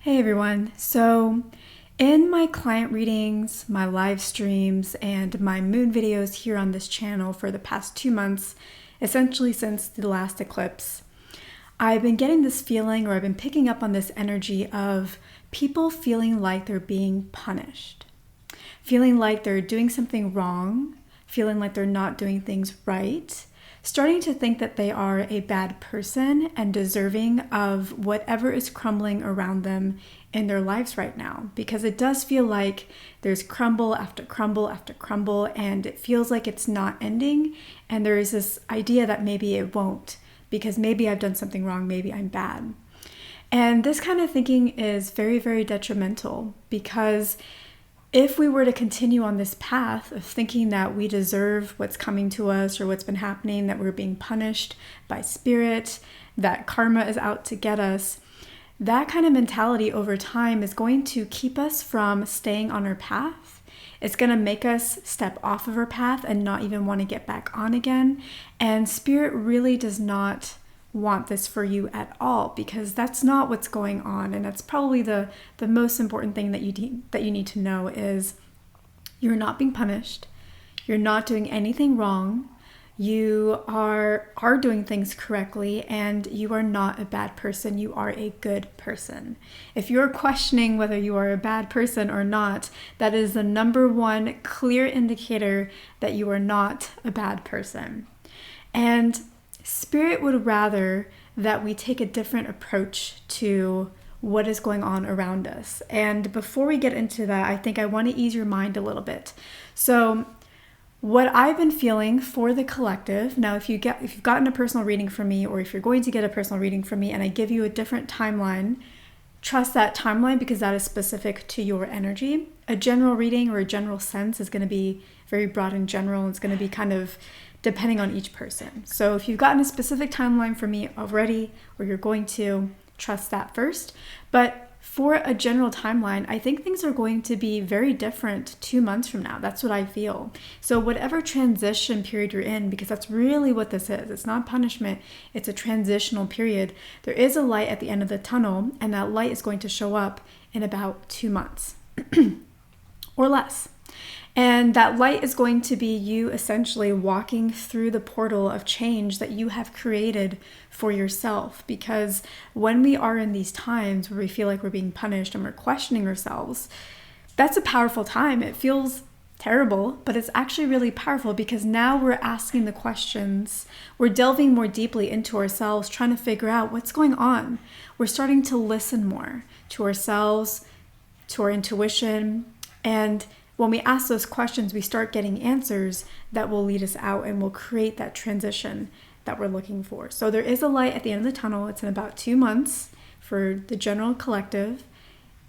Hey everyone. So, in my client readings, my live streams, and my moon videos here on this channel for the past 2 months, essentially since the last eclipse, I've been getting this feeling, or I've been picking up on this energy of people feeling like they're being punished, feeling like they're doing something wrong, feeling like they're not doing things right, starting to think that they are a bad person and deserving of whatever is crumbling around them in their lives right now. Because it does feel like there's crumble after crumble after crumble, and it feels like it's not ending. And there is this idea that maybe it won't, because maybe I've done something wrong, maybe I'm bad. And this kind of thinking is very, very detrimental, because if we were to continue on this path of thinking that we deserve what's coming to us or what's been happening, that we're being punished by spirit, that karma is out to get us, that kind of mentality over time is going to keep us from staying on our path. It's going to make us step off of our path and not even want to get back on again. And spirit really does not want this for you at all, because that's not what's going on. And that's probably the most important thing that you need to know is you're not being punished. You're not doing anything wrong. You are doing things correctly, and you are not a bad person. You are a good person. If you're questioning whether you are a bad person or not, that is the number one clear indicator that you are not a bad person. And Spirit would rather that we take a different approach to what is going on around us. And before we get into that, I think I want to ease your mind a little bit. So what I've been feeling for the collective, now if you've gotten a personal reading from me, or if you're going to get a personal reading from me and I give you a different timeline, trust that timeline, because that is specific to your energy. A general reading or a general sense is going to be very broad and general, and it's going to be kind of depending on each person. So if you've gotten a specific timeline from me already, or you're going to, trust that first. But for a general timeline, I think things are going to be very different 2 months from now. That's what I feel. So whatever transition period you're in, because that's really what this is. It's not punishment. It's a transitional period. There is a light at the end of the tunnel, and that light is going to show up in about 2 months or less. And that light is going to be you essentially walking through the portal of change that you have created for yourself. Because when we are in these times where we feel like we're being punished and we're questioning ourselves, that's a powerful time. It feels terrible, but it's actually really powerful, because now we're asking the questions. We're delving more deeply into ourselves, trying to figure out what's going on. We're starting to listen more to ourselves, to our intuition, and when we ask those questions, we start getting answers that will lead us out and will create that transition that we're looking for. So there is a light at the end of the tunnel. It's in about 2 months for the general collective.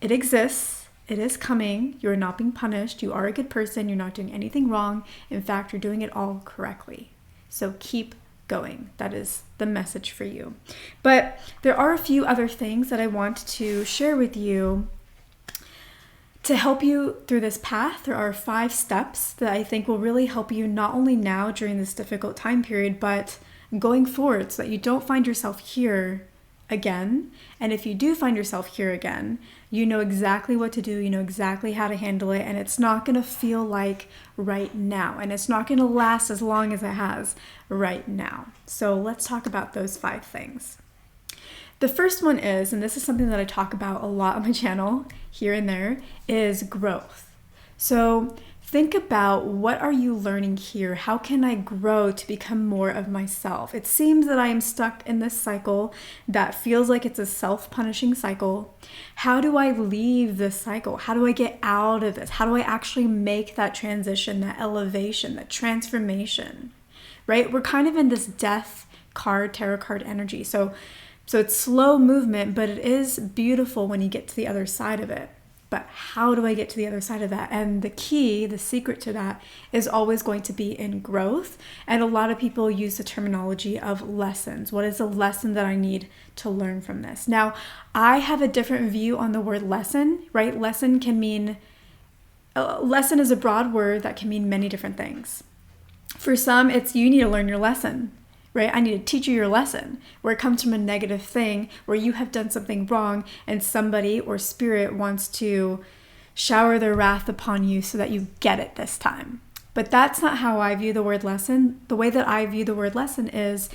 It exists. It is coming. You're not being punished. You are a good person. You're not doing anything wrong. In fact, you're doing it all correctly. So keep going. That is the message for you. But there are a few other things that I want to share with you to help you through this path. There are 5 steps that I think will really help you, not only now during this difficult time period, but going forward, so that you don't find yourself here again. And if you do find yourself here again, you know exactly what to do, you know exactly how to handle it, and it's not going to feel like right now, and it's not going to last as long as it has right now. So let's talk about those 5 things. The first one is, and this is something that I talk about a lot on my channel here and there, is growth. So think about, what are you learning here? How can I grow to become more of myself? It seems that I am stuck in this cycle that feels like it's a self-punishing cycle. How do I leave this cycle? How do I get out of this? How do I actually make that transition, that elevation, that transformation, right? We're kind of in this death card, tarot card energy. So it's slow movement, but it is beautiful when you get to the other side of it. But how do I get to the other side of that? And the key, the secret to that, is always going to be in growth. And a lot of people use the terminology of lessons. What is a lesson that I need to learn from this? Now, I have a different view on the word lesson, right? Lesson is a broad word that can mean many different things. For some, it's you need to learn your lesson, right? I need to teach you your lesson, where it comes from a negative thing, where you have done something wrong and somebody or spirit wants to shower their wrath upon you so that you get it this time. But that's not how I view the word lesson. The way that I view the word lesson is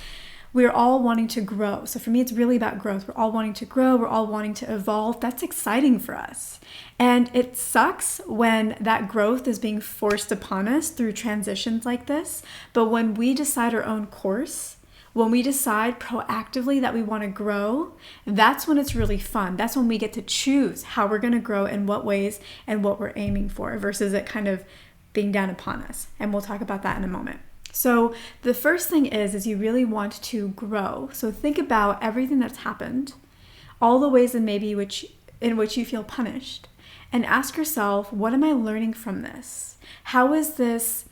we're all wanting to grow. So for me, it's really about growth. We're all wanting to grow. We're all wanting to evolve. That's exciting for us. And it sucks when that growth is being forced upon us through transitions like this. But when we decide our own course, when we decide proactively that we want to grow, that's when it's really fun. That's when we get to choose how we're going to grow, in what ways, and what we're aiming for, versus it kind of being down upon us. And we'll talk about that in a moment. So the first thing is you really want to grow. So think about everything that's happened, all the ways in which you feel punished, and ask yourself, what am I learning from this? How is this,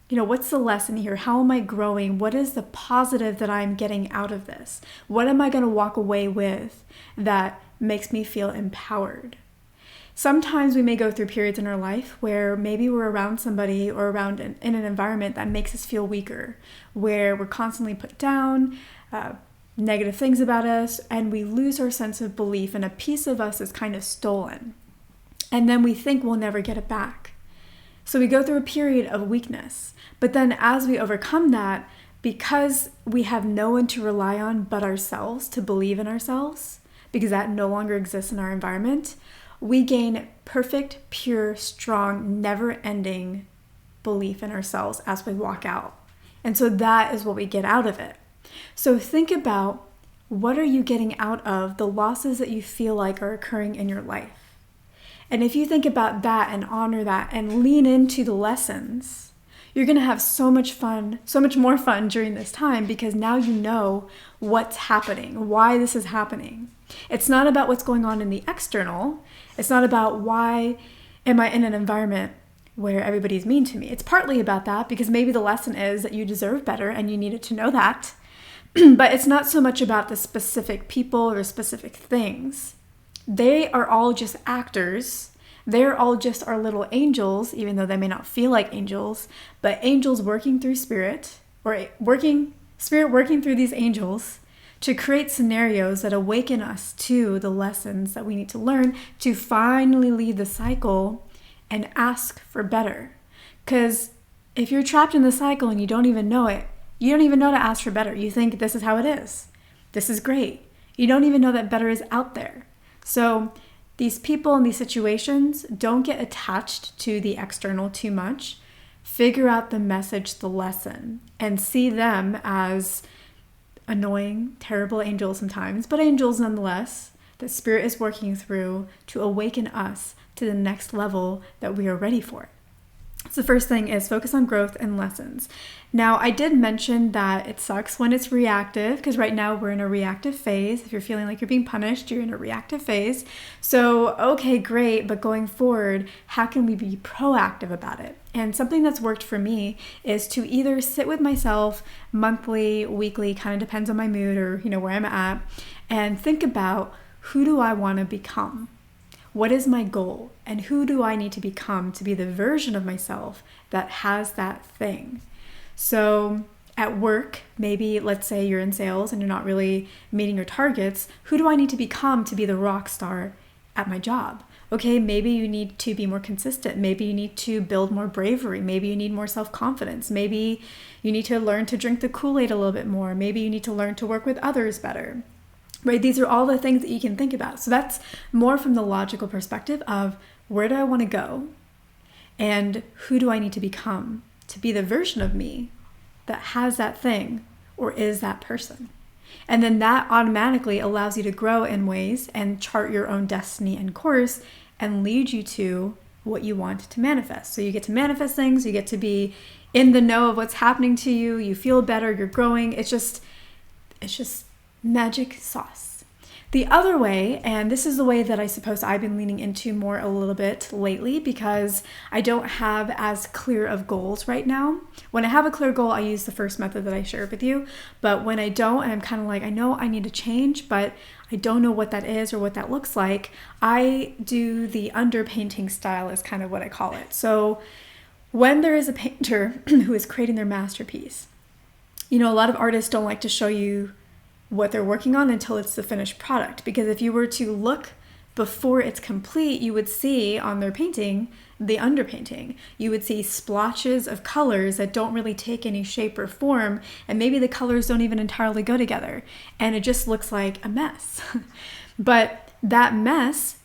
what's the lesson here? How am I growing? What is the positive that I'm getting out of this? What am I going to walk away with that makes me feel empowered? Sometimes we may go through periods in our life where maybe we're around somebody or in an environment that makes us feel weaker, where we're constantly put down, negative things about us, and we lose our sense of belief, and a piece of us is kind of stolen. And then we think we'll never get it back. So we go through a period of weakness. But then as we overcome that, because we have no one to rely on but ourselves to believe in ourselves, because that no longer exists in our environment, we gain perfect, pure, strong, never-ending belief in ourselves as we walk out. And so that is what we get out of it. So think about, what are you getting out of the losses that you feel like are occurring in your life? And if you think about that and honor that and lean into the lessons, you're going to have so much more fun during this time, because now you know what's happening, why this is happening. It's not about what's going on in the external. It's not about why am I in an environment where everybody's mean to me. It's partly about that, because maybe the lesson is that you deserve better and you needed to know that. But it's not so much about the specific people or specific things. They are all just actors. They're all just our little angels, even though they may not feel like angels, but angels working through spirit, or spirit working through these angels to create scenarios that awaken us to the lessons that we need to learn to finally leave the cycle and ask for better. Because if you're trapped in the cycle and you don't even know it, you don't even know to ask for better. You think this is how it is. This is great. You don't even know that better is out there. So these people in these situations, don't get attached to the external too much. Figure out the message, the lesson, and see them as annoying, terrible angels sometimes, but angels nonetheless, that spirit is working through to awaken us to the next level that we are ready for. So the first thing is focus on growth and lessons. Now, I did mention that it sucks when it's reactive, because right now we're in a reactive phase. If you're feeling like you're being punished, you're in a reactive phase. So, okay, great, but going forward, how can we be proactive about it? And something that's worked for me is to either sit with myself monthly, weekly, kind of depends on my mood or, where I'm at, and think about, who do I want to become? What is my goal? And who do I need to become to be the version of myself that has that thing? So at work, maybe let's say you're in sales and you're not really meeting your targets. Who do I need to become to be the rock star at my job? Okay, maybe you need to be more consistent. Maybe you need to build more bravery. Maybe you need more self-confidence. Maybe you need to learn to drink the Kool-Aid a little bit more. Maybe you need to learn to work with others better. Right? These are all the things that you can think about. So that's more from the logical perspective of, where do I want to go? And who do I need to become to be the version of me that has that thing or is that person? And then that automatically allows you to grow in ways and chart your own destiny and course and lead you to what you want to manifest. So you get to manifest things, you get to be in the know of what's happening to you, you feel better, you're growing. It's just magic sauce. The other way, and this is the way that I suppose I've been leaning into more a little bit lately, because I don't have as clear of goals right now. When I have a clear goal, I use the first method that I shared with you. But when I don't, and I'm kind of like, I know I need to change, but I don't know what that is or what that looks like, I do the underpainting style is kind of what I call it. So when there is a painter who is creating their masterpiece, A lot of artists don't like to show you what they're working on until it's the finished product. Because if you were to look before it's complete, you would see on their painting, the underpainting, you would see splotches of colors that don't really take any shape or form, and maybe the colors don't even entirely go together, and it just looks like a mess. But that mess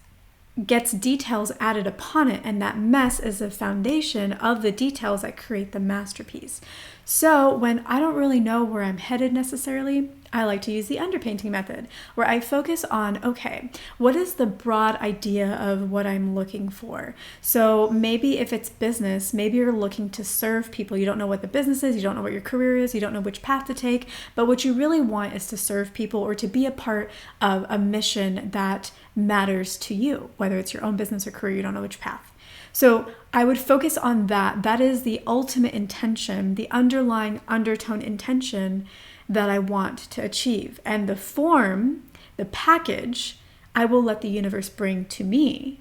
gets details added upon it, and that mess is the foundation of the details that create the masterpiece. So when I don't really know where I'm headed necessarily, I like to use the underpainting method, where I focus on, okay, what is the broad idea of what I'm looking for? So maybe if it's business, maybe you're looking to serve people. You don't know what the business is, you don't know what your career is, you don't know which path to take, but what you really want is to serve people or to be a part of a mission that matters to you, whether it's your own business or career, you don't know which path. So I would focus on that. That is the ultimate intention, the underlying undertone intention that I want to achieve. And the form, the package, I will let the universe bring to me.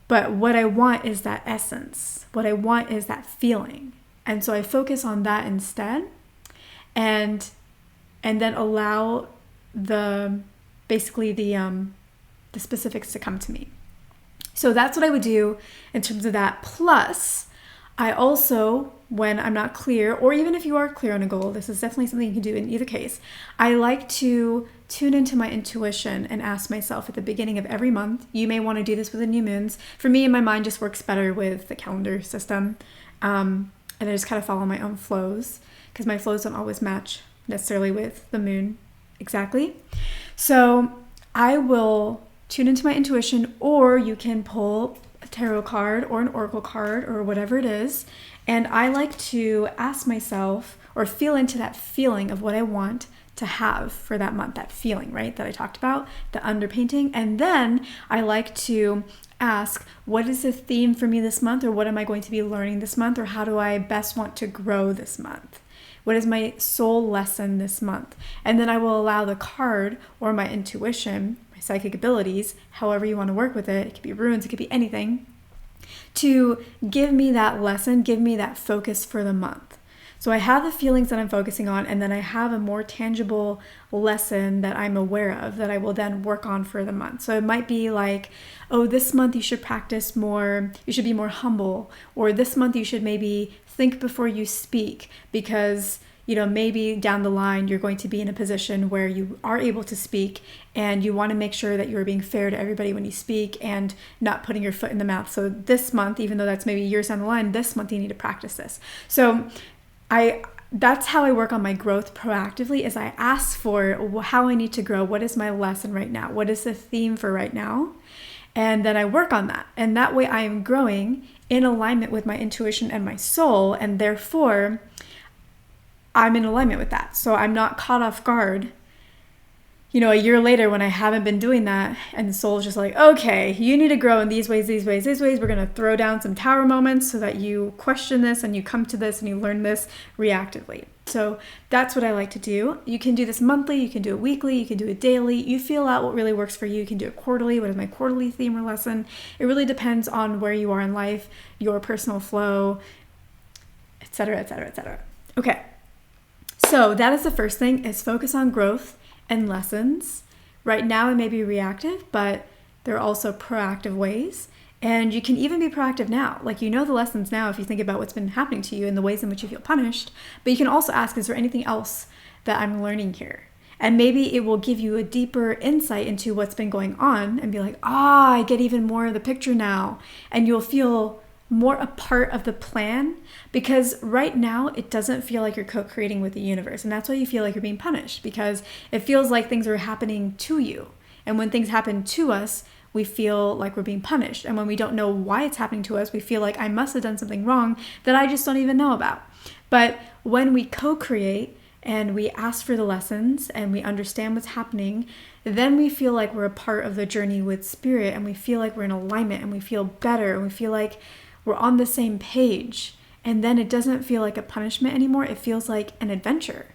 But what I want is that essence. What I want is that feeling. And so I focus on that instead, and then allow the specifics to come to me. So that's what I would do in terms of that. Plus, I also, when I'm not clear, or even if you are clear on a goal, this is definitely something you can do in either case, I like to tune into my intuition and ask myself at the beginning of every month. You may want to do this with the new moons. For me, my mind just works better with the calendar system. And I just kind of follow my own flows, because my flows don't always match necessarily with the moon exactly. So I will tune into my intuition, or you can pull a tarot card or an oracle card or whatever it is. And I like to ask myself or feel into that feeling of what I want to have for that month, that feeling, right, that I talked about, the underpainting. And then I like to ask, what is the theme for me this month, or what am I going to be learning this month, or how do I best want to grow this month? What is my soul lesson this month? And then I will allow the card or my intuition, my psychic abilities, however you want to work with it, it could be runes, it could be anything, to give me that lesson, give me that focus for the month. So I have the feelings that I'm focusing on, and then I have a more tangible lesson that I'm aware of that I will then work on for the month. So it might be like, oh, this month you should practice more, you should be more humble, or this month you should maybe think before you speak, because maybe down the line you're going to be in a position where you are able to speak, and you want to make sure that you're being fair to everybody when you speak and not putting your foot in the mouth. So this month, even though that's maybe years down the line, this month you need to practice this. So that's how I work on my growth proactively, is I ask for how I need to grow. What is my lesson right now? What is the theme for right now? And then I work on that. And that way I am growing in alignment with my intuition and my soul. And therefore, I'm in alignment with that. So I'm not caught off guard, a year later when I haven't been doing that, and the soul is just like, okay, you need to grow in these ways, these ways, these ways. We're going to throw down some tower moments so that you question this and you come to this and you learn this reactively. So that's what I like to do. You can do this monthly, you can do it weekly, you can do it daily. You feel out what really works for you. You can do it quarterly. What is my quarterly theme or lesson? It really depends on where you are in life, your personal flow, etc., etc., etc. Okay. So that is the first thing, is focus on growth and lessons. Right now it may be reactive, but there are also proactive ways. And you can even be proactive now. Like, the lessons now if you think about what's been happening to you and the ways in which you feel punished. But you can also ask, is there anything else that I'm learning here? And maybe it will give you a deeper insight into what's been going on and be like, I get even more of the picture now. And you'll feel more a part of the plan, because right now it doesn't feel like you're co-creating with the universe. And that's why you feel like you're being punished, because it feels like things are happening to you. And when things happen to us, we feel like we're being punished. And when we don't know why it's happening to us, we feel like I must have done something wrong that I just don't even know about. But when we co-create and we ask for the lessons and we understand what's happening, then we feel like we're a part of the journey with spirit, and we feel like we're in alignment, and we feel better, and we feel like we're on the same page. And then it doesn't feel like a punishment anymore. It feels like an adventure.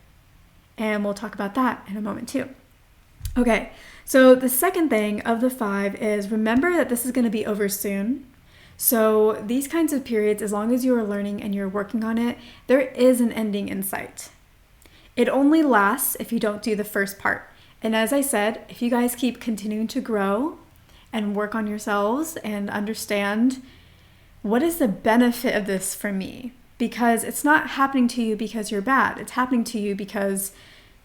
And we'll talk about that in a moment too. Okay, so the second thing of the 5 is, remember that this is going to be over soon. So these kinds of periods, as long as you are learning and you're working on it, there is an ending in sight. It only lasts if you don't do the first part. And as I said, if you guys keep continuing to grow and work on yourselves and understand what is the benefit of this for me, because it's not happening to you because you're bad. It's happening to you because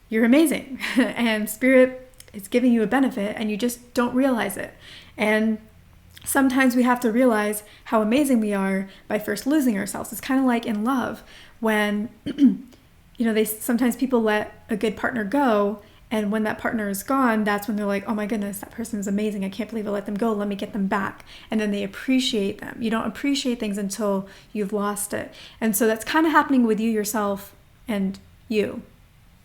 you're amazing and Spirit is giving you a benefit and you just don't realize it. And sometimes we have to realize how amazing we are by first losing ourselves. It's kind of like in love when, sometimes people let a good partner go, and when that partner is gone, that's when they're like, oh my goodness, that person is amazing. I can't believe I let them go. Let me get them back. And then they appreciate them. You don't appreciate things until you've lost it. And so that's kind of happening with you, yourself, and you,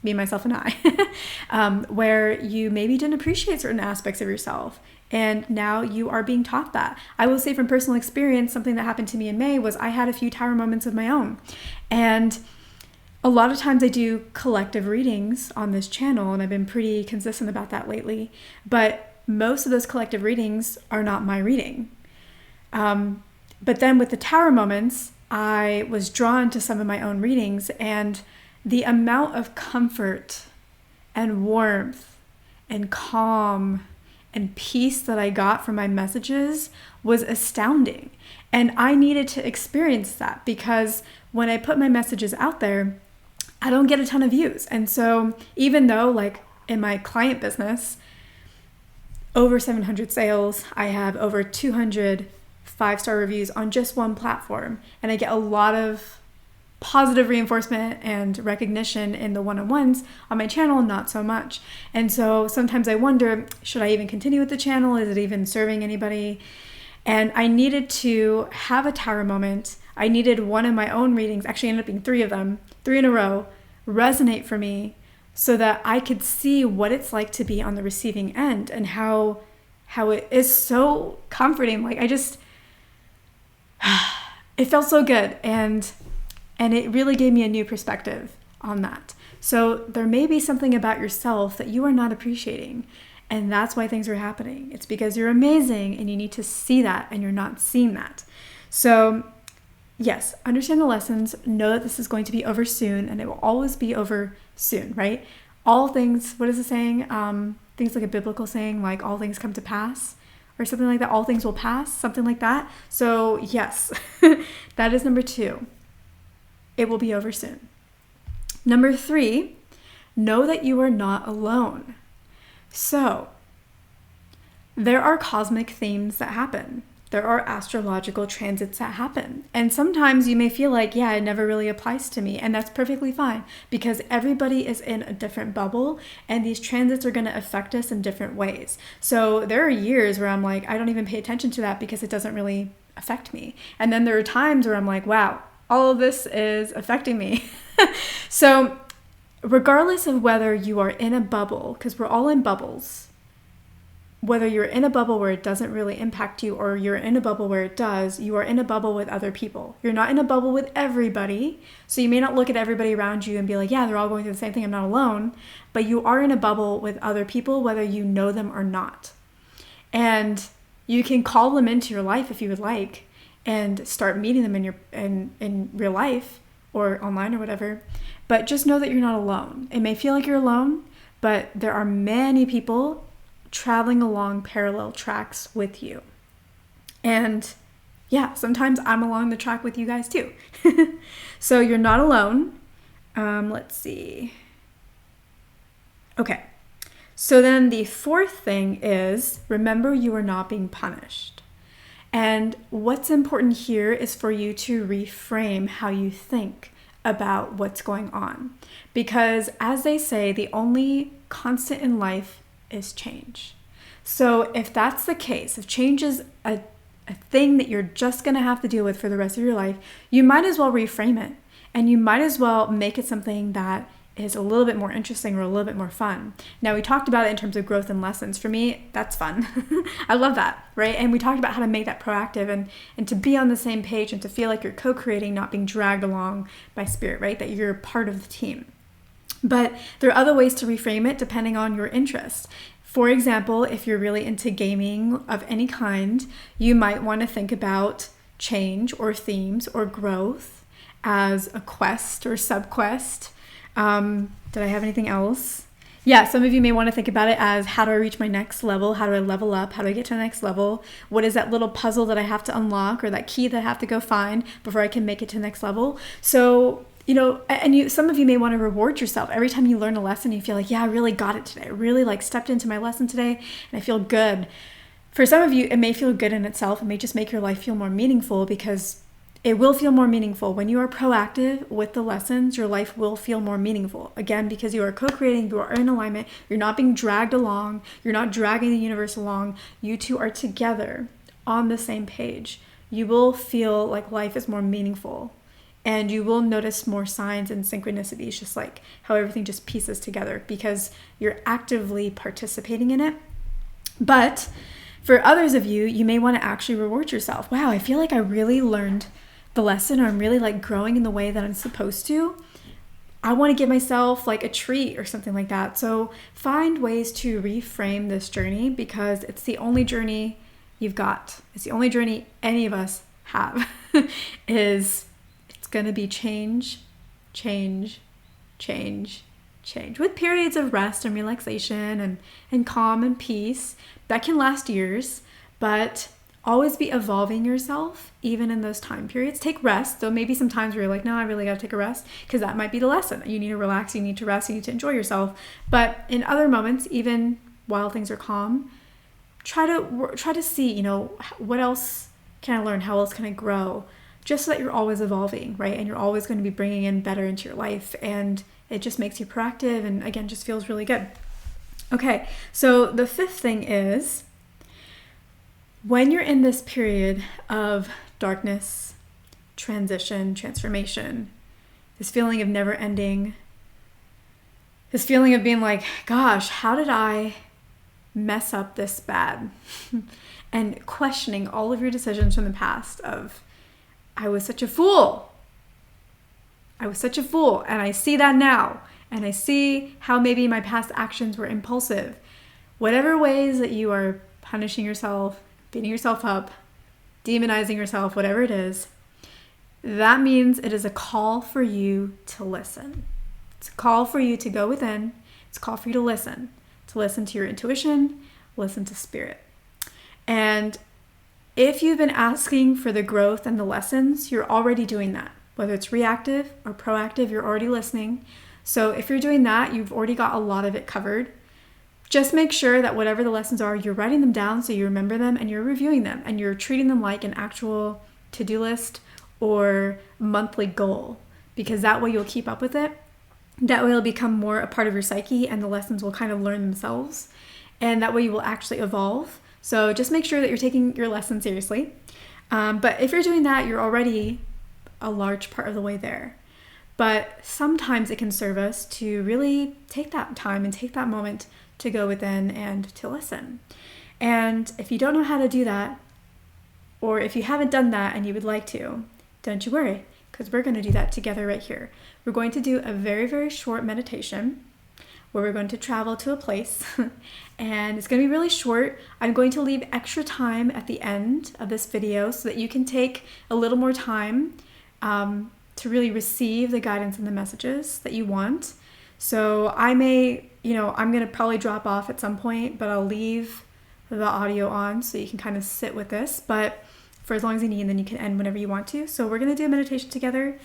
me, myself, and I, where you maybe didn't appreciate certain aspects of yourself. And now you are being taught that. I will say from personal experience, something that happened to me in May was I had a few tower moments of my own. And a lot of times I do collective readings on this channel, and I've been pretty consistent about that lately. But most of those collective readings are not my reading. But then with the tower moments, I was drawn to some of my own readings, and the amount of comfort and warmth and calm and peace that I got from my messages was astounding. And I needed to experience that, because when I put my messages out there, I don't get a ton of views. And so even though like in my client business, over 700 sales, I have over 200 5-star reviews on just one platform, and I get a lot of positive reinforcement and recognition in the one-on-ones on my channel, not so much. And so sometimes I wonder, should I even continue with the channel? Is it even serving anybody? And I needed to have a tower moment. I needed one of my own readings, actually ended up being 3 of them, 3 in a row, resonate for me so that I could see what it's like to be on the receiving end, and how it is so comforting. Like it felt so good. And it really gave me a new perspective on that. So there may be something about yourself that you are not appreciating, and that's why things are happening. It's because you're amazing and you need to see that, and you're not seeing that. So yes, understand the lessons, know that this is going to be over soon, and it will always be over soon, right? All things, what is the saying? Things like a biblical saying, like all things come to pass, or something like that. All things will pass, something like that. So yes, that is number 2. It will be over soon. Number 3, know that you are not alone. So there are cosmic themes that happen. There are astrological transits that happen. And sometimes you may feel like, yeah, it never really applies to me. And that's perfectly fine, because everybody is in a different bubble, and these transits are going to affect us in different ways. So there are years where I'm like, I don't even pay attention to that because it doesn't really affect me. And then there are times where I'm like, wow, all of this is affecting me. So regardless of whether you are in a bubble, because we're all in bubbles, whether you're in a bubble where it doesn't really impact you, or you're in a bubble where it does, you are in a bubble with other people. You're not in a bubble with everybody. So you may not look at everybody around you and be like, yeah, they're all going through the same thing, I'm not alone. But you are in a bubble with other people, whether you know them or not. And you can call them into your life if you would like, and start meeting them in real life or online or whatever. But just know that you're not alone. It may feel like you're alone, but there are many people traveling along parallel tracks with you. And yeah, sometimes I'm along the track with you guys too. So you're not alone. Let's see. Okay. So then the 4th thing is, remember you are not being punished. And what's important here is for you to reframe how you think about what's going on. Because as they say, the only constant in life is change. So if that's the case, if change is a thing that you're just going to have to deal with for the rest of your life, you might as well reframe it. And you might as well make it something that is a little bit more interesting or a little bit more fun. Now, we talked about it in terms of growth and lessons. For me, that's fun. I love that, right? And we talked about how to make that proactive and to be on the same page and to feel like you're co-creating, not being dragged along by spirit, right? That you're part of the team. But there are other ways to reframe it depending on your interests. For example, if you're really into gaming of any kind, you might want to think about change or themes or growth as a quest or subquest. Did I have anything else? Yeah, some of you may want to think about it as, how do I reach my next level? How do I level up? How do I get to the next level? What is that little puzzle that I have to unlock, or that key that I have to go find before I can make it to the next level? So, some of you may want to reward yourself. Every time you learn a lesson, you feel like, yeah, I really got it today. I really stepped into my lesson today and I feel good. For some of you, it may feel good in itself. It may just make your life feel more meaningful, because it will feel more meaningful. When you are proactive with the lessons, your life will feel more meaningful. Again, because you are co-creating, you are in alignment, you're not being dragged along, you're not dragging the universe along. You two are together on the same page. You will feel like life is more meaningful, and you will notice more signs and synchronicities, just like how everything just pieces together, because you're actively participating in it. But for others of you, you may want to actually reward yourself. Wow, I feel like I really learned the lesson, or I'm really growing in the way that I'm supposed to. I want to give myself a treat or something like that. So find ways to reframe this journey, because it's the only journey you've got. It's the only journey any of us have. It's going to be change, change, change, change, with periods of rest and relaxation and calm and peace that can last years, but always be evolving yourself even in those time periods. Take rest. So maybe sometimes where you're like, no, I really got to take a rest, because that might be the lesson. You need to relax, you need to rest, you need to enjoy yourself. But in other moments, even while things are calm, try to see, what else can I learn? How else can I grow? Just so that you're always evolving, right? And you're always going to be bringing in better into your life, and it just makes you proactive, and again, just feels really good. Okay, so the fifth thing is, when you're in this period of darkness, transition, transformation, this feeling of never ending, this feeling of being like, gosh, how did I mess up this bad? And questioning all of your decisions from the past of, I was such a fool. I was such a fool. And I see that now. And I see how maybe my past actions were impulsive. Whatever ways that you are punishing yourself, beating yourself up, demonizing yourself, whatever it is, that means it is a call for you to listen. It's a call for you to go within. It's a call for you to listen to your intuition, listen to spirit. And if you've been asking for the growth and the lessons, you're already doing that. Whether it's reactive or proactive, you're already listening. So if you're doing that, you've already got a lot of it covered. Just make sure that whatever the lessons are, you're writing them down so you remember them, and you're reviewing them, and you're treating them like an actual to-do list or monthly goal, because that way you'll keep up with it. That way it'll become more a part of your psyche, and the lessons will kind of learn themselves, and that way you will actually evolve. So just make sure that you're taking your lesson seriously. But if you're doing that, you're already a large part of the way there. But sometimes it can serve us to really take that time and take that moment to go within and to listen. And if you don't know how to do that, or if you haven't done that and you would like to, don't you worry, because we're going to do that together right here. We're going to do a very, very short meditation where we're going to travel to a place and it's going to be really short. I'm going to leave extra time at the end of this video so that you can take a little more time to really receive the guidance and the messages that you want. So I'm going to probably drop off at some point, but I'll leave the audio on so you can kind of sit with this, but for as long as you need, and then you can end whenever you want to. So we're going to do a meditation together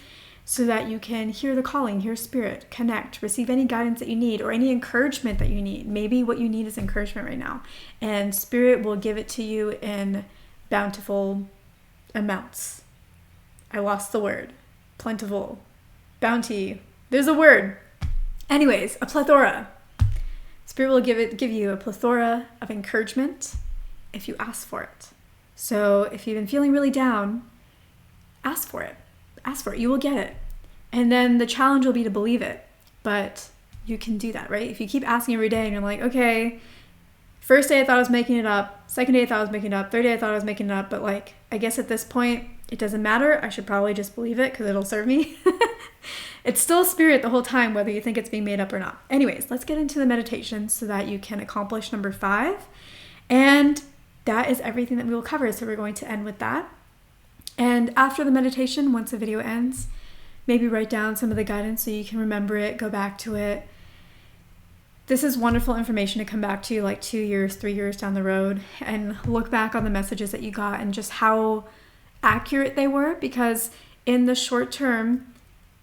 so that you can hear the calling, hear spirit, connect, receive any guidance that you need or any encouragement that you need. Maybe what you need is encouragement right now, and spirit will give it to you in bountiful amounts. I lost the word. Plentiful. Bounty. There's a word. Anyways, a plethora. Spirit will give you a plethora of encouragement if you ask for it. So if you've been feeling really down, ask for it. Ask for it. You will get it. And then the challenge will be to believe it. But you can do that, right? If you keep asking every day and you're like, okay, first day I thought I was making it up. Second day I thought I was making it up. Third day I thought I was making it up. But I guess at this point, it doesn't matter. I should probably just believe it because it'll serve me. It's still spirit the whole time, whether you think it's being made up or not. Anyways, let's get into the meditation so that you can accomplish number 5. And that is everything that we will cover. So we're going to end with that. And after the meditation, once the video ends, maybe write down some of the guidance so you can remember it, go back to it, this is wonderful information to come back to like 2 years, 3 years down the road and look back on the messages that you got and just how accurate they were, because in the short term,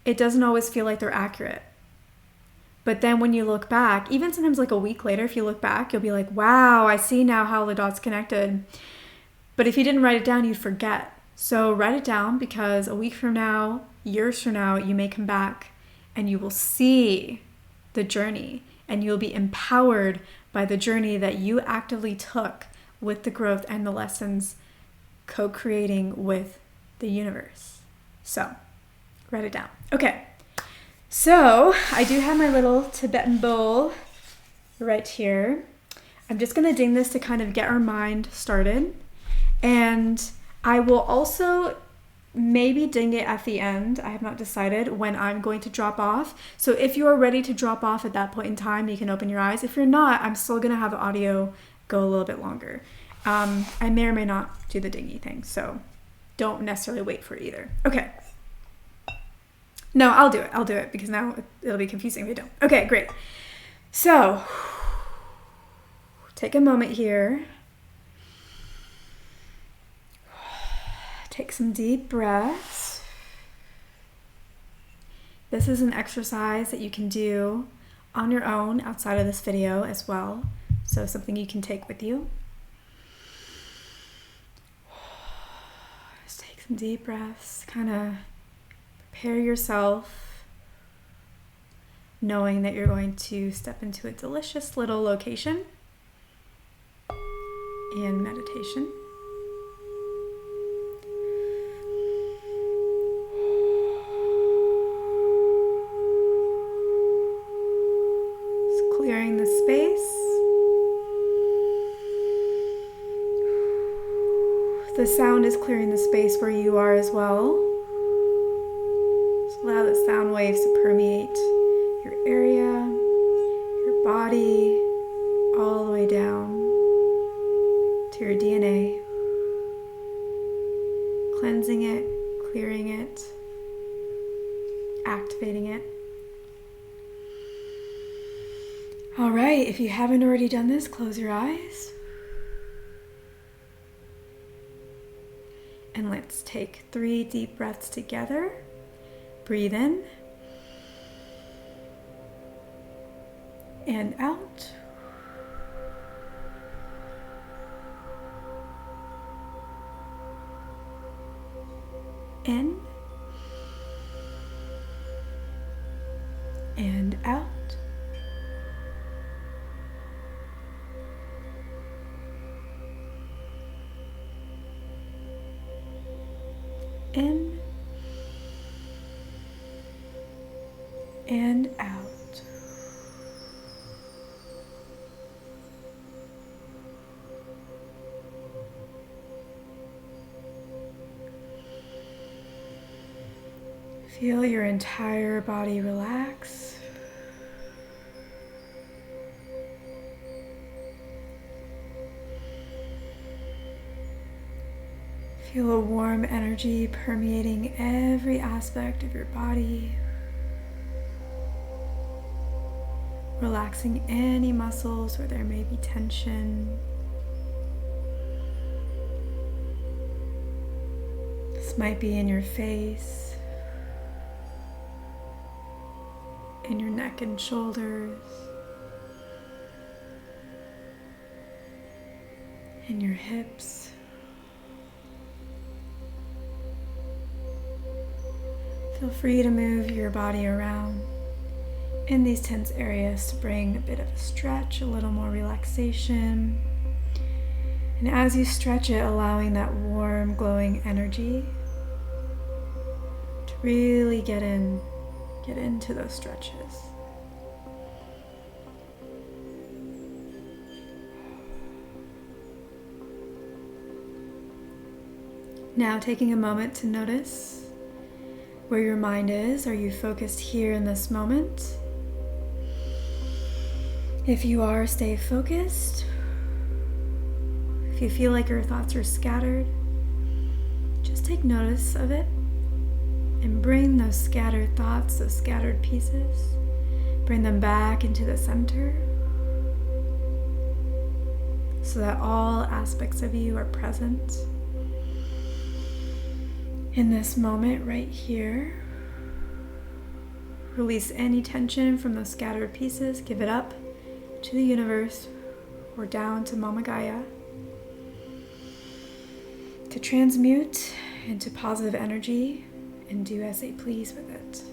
it doesn't always feel like they're accurate. But then when you look back, even sometimes like a week later, if you look back, you'll be like, wow, I see now how the dots connected. But if you didn't write it down, you'd forget. So write it down, because a week from now, years from now, you may come back and you will see the journey, and you'll be empowered by the journey that you actively took with the growth and the lessons co-creating with the universe. So write it down. Okay. So I do have my little Tibetan bowl right here. I'm just going to ding this to kind of get our mind started. And I will also maybe ding it at the end. I have not decided when I'm going to drop off. So if you are ready to drop off at that point in time, you can open your eyes. If you're not, I'm still going to have the audio go a little bit longer. I may or may not do the dingy thing, so don't necessarily wait for it either. Okay. No, I'll do it because now it'll be confusing if you don't. Okay, great. So take a moment here. Take some deep breaths. This is an exercise that you can do on your own outside of this video as well. So something you can take with you. Just take some deep breaths, kind of prepare yourself, knowing that you're going to step into a delicious little location in meditation. Just clearing the space. The sound is clearing the space where you are as well. Allow the sound waves to permeate your area, your body, all the way down to your DNA. Cleansing it, clearing it, activating it. All right, if you haven't already done this, close your eyes. And let's take 3 deep breaths together. Breathe in and out. In and out. In and out. Feel your entire body relax. Feel a warm energy permeating every aspect of your body. Relaxing any muscles where there may be tension. This might be in your face, in your neck and shoulders, in your hips. Feel free to move your body around in these tense areas to bring a bit of a stretch, a little more relaxation. And as you stretch it, allowing that warm, glowing energy to really get into those stretches. Now taking a moment to notice where your mind is. Are you focused here in this moment? If you are, stay focused. If you feel like your thoughts are scattered, just take notice of it and bring those scattered thoughts, those scattered pieces, bring them back into the center. so that all aspects of you are present in this moment right here. Release any tension from those scattered pieces. Give it up to the universe or down to Mama Gaia to transmute into positive energy and do as they please with it.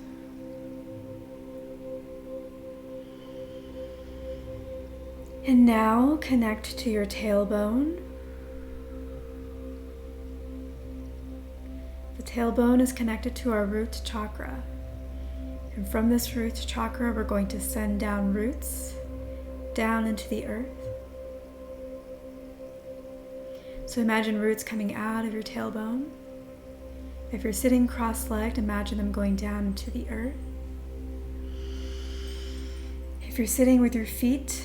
And now connect to your tailbone. The tailbone is connected to our root chakra. And from this root chakra, we're going to send down roots down into the earth. So imagine roots coming out of your tailbone. If you're sitting cross-legged, imagine them going down into the earth. If you're sitting with your feet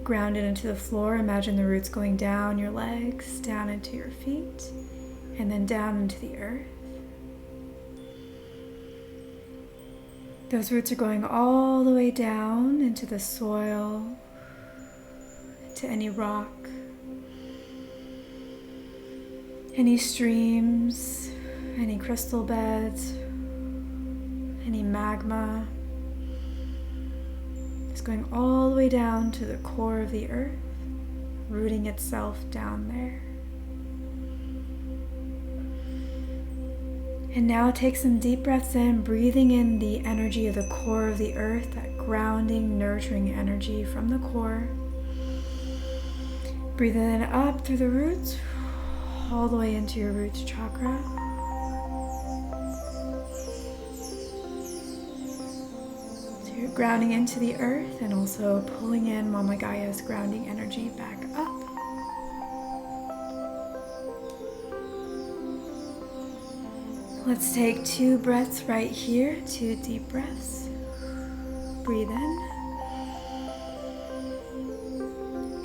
grounded into the floor, imagine the roots going down your legs, down into your feet, and then down into the earth. Those roots are going all the way down into the soil, into any rock, any streams, any crystal beds, any magma. It's going all the way down to the core of the earth, rooting itself down there. And now take some deep breaths in, breathing in the energy of the core of the earth, that grounding, nurturing energy from the core. Breathe in up through the roots, all the way into your root chakra. So you're grounding into the earth and also pulling in Mama Gaia's grounding energy back up. Let's take 2 breaths right here, 2 deep breaths. Breathe in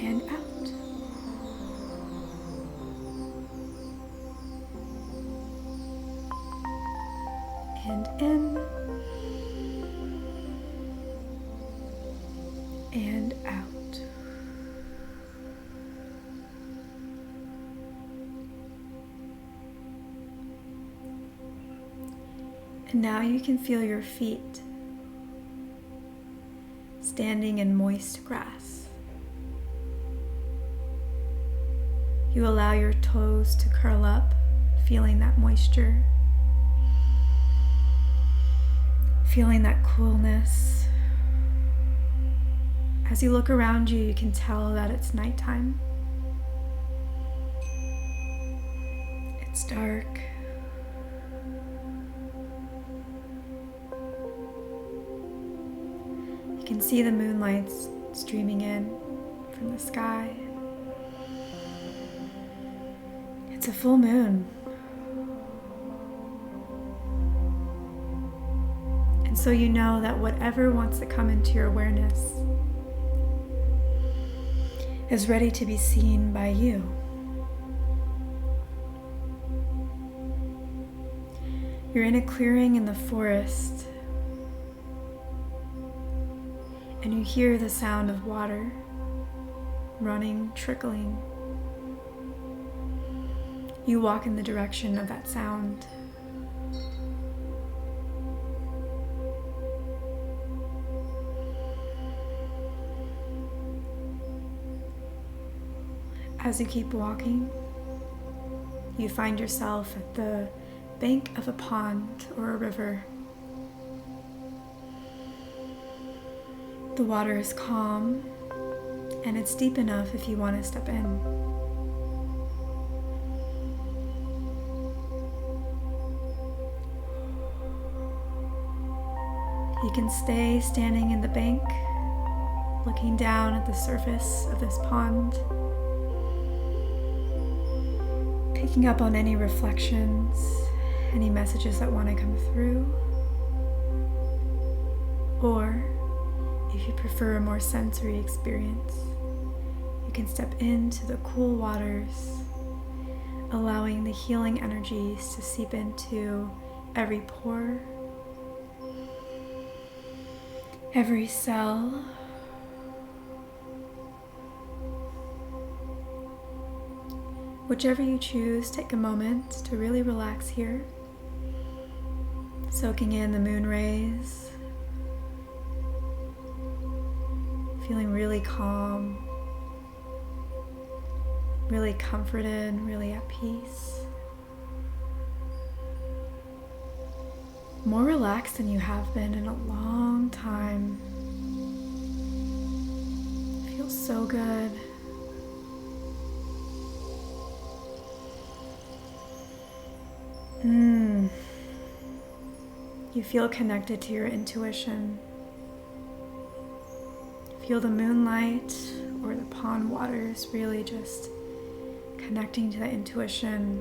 and out. And in and out. And now you can feel your feet standing in moist grass. You allow your toes to curl up, feeling that moisture, feeling that coolness. As you look around you, you can tell that it's nighttime. It's dark. You can see the moonlight streaming in from the sky. It's a full moon. And so you know that whatever wants to come into your awareness is ready to be seen by you. You're in a clearing in the forest, and you hear the sound of water running, trickling. You walk in the direction of that sound. As you keep walking, you find yourself at the bank of a pond or a river. The water is calm, and it's deep enough if you want to step in. You can stay standing in the bank, looking down at the surface of this pond, picking up on any reflections, any messages that want to come through. Or, if you prefer a more sensory experience, you can step into the cool waters, allowing the healing energies to seep into every pore, every cell, Whichever you choose, take a moment to really relax here, soaking in the moon rays, feeling really calm, really comforted, really at peace. More relaxed than you have been in a long time. Feels so good. You feel connected to your intuition. Feel the moonlight or the pond waters really just connecting to that intuition.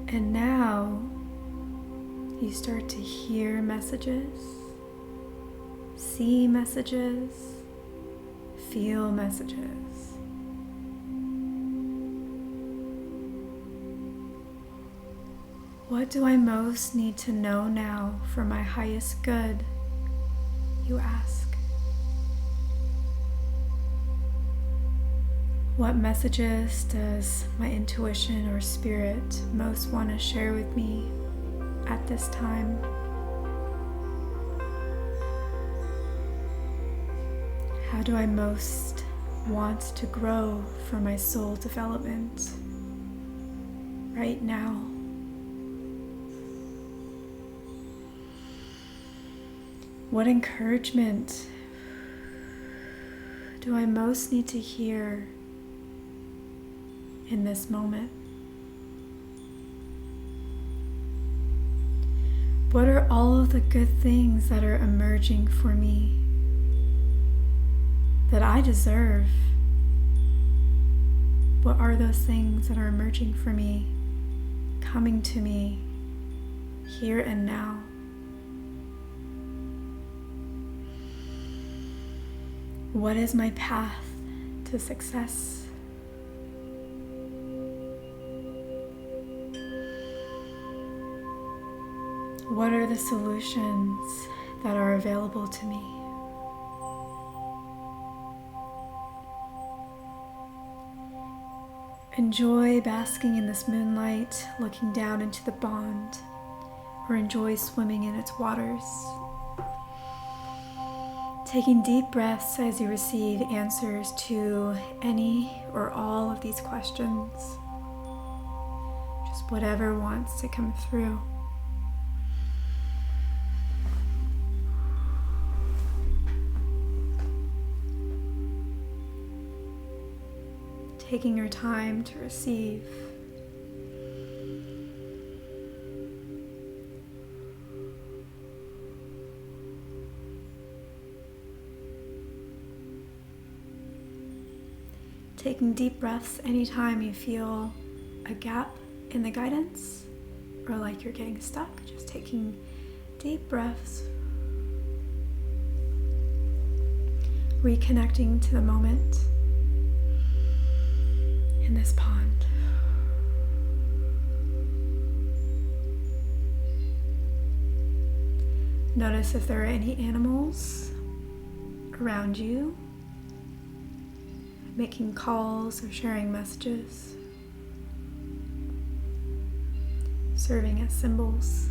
And now you start to hear messages, see messages, feel messages. What do I most need to know now for my highest good? You ask. What messages does my intuition or spirit most want to share with me at this time? How do I most want to grow for my soul development right now? What encouragement do I most need to hear in this moment? What are all of the good things that are emerging for me that I deserve? What are those things that are emerging for me, coming to me here and now? What is my path to success? What are the solutions that are available to me? Enjoy basking in this moonlight, looking down into the pond, or enjoy swimming in its waters. Taking deep breaths as you receive answers to any or all of these questions. Just whatever wants to come through. Taking your time to receive. Taking deep breaths anytime you feel a gap in the guidance or like you're getting stuck. Just taking deep breaths. Reconnecting to the moment in this pond. Notice if there are any animals around you, making calls or sharing messages, serving as symbols.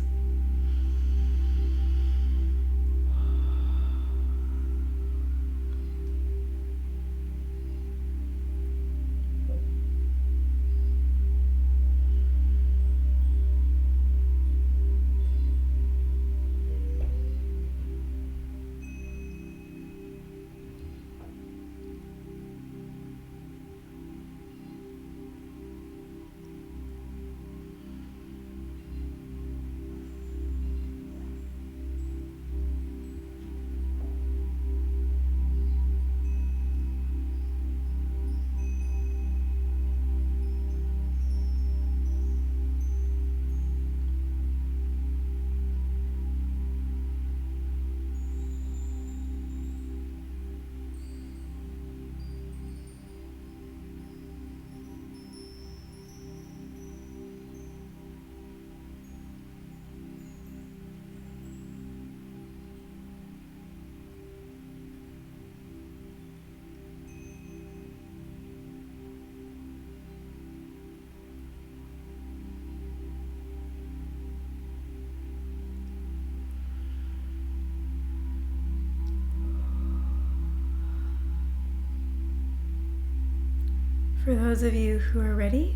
For those of you who are ready,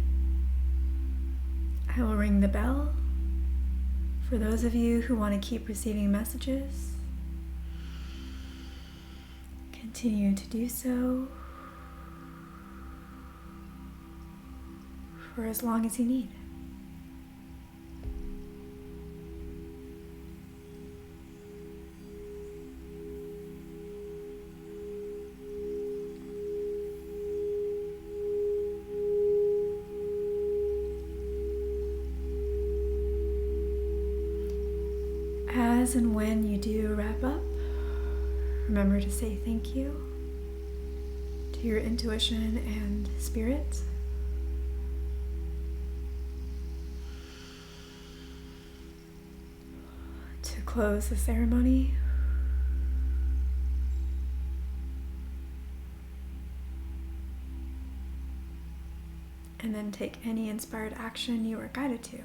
I will ring the bell. For those of you who want to keep receiving messages, continue to do so for as long as you need. As and when you do wrap up, remember to say thank you to your intuition and spirit. To close the ceremony, and then take any inspired action you are guided to.